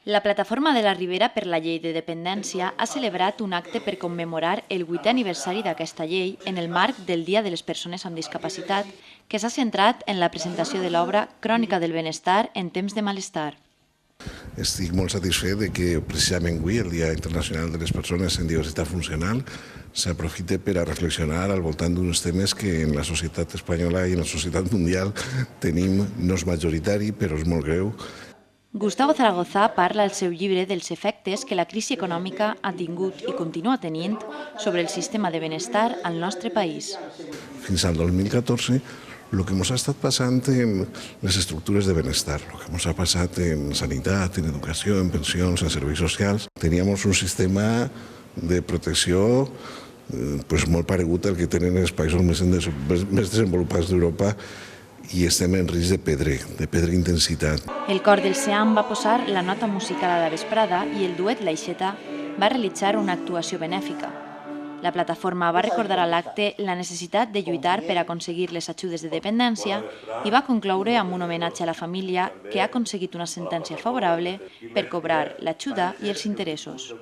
La Plataforma de la Ribera per la Llei de Dependència ha celebrat un acte per commemorar el 8è aniversari d'aquesta llei en el marc del Dia de les Persones amb Discapacitat, que s'ha centrat en la presentació de l'obra Crònica del Benestar en temps de malestar. Estic molt satisfet de que precisament avui, el Dia Internacional de les Persones amb Diversitat Funcional, s'aprofita per a reflexionar al voltant d'uns temes que en la societat espanyola i en la societat mundial tenim, no és majoritari, però és molt greu. Gustavo Zaragoza parla al seu llibre dels efectes que la crisi econòmica ha tingut i continua tenint sobre el sistema de benestar al nostre país. Fins al 2014, el que ens ha estat passant en les estructures de benestar, el que ens ha passat en sanitat, en educació, en pensions, en serveis socials, teníem un sistema de protecció molt paregut al que tenen els països més desenvolupats d'Europa i estem en risc de perdre intensitat. El cor del SEAM va posar la nota musical a la vesprada i el duet L'Aixeta va realitzar una actuació benèfica. La plataforma va recordar a l'acte la necessitat de lluitar per aconseguir les ajudes de dependència i va concloure amb un homenatge a la família que ha aconseguit una sentència favorable per cobrar l'ajuda i els interessos.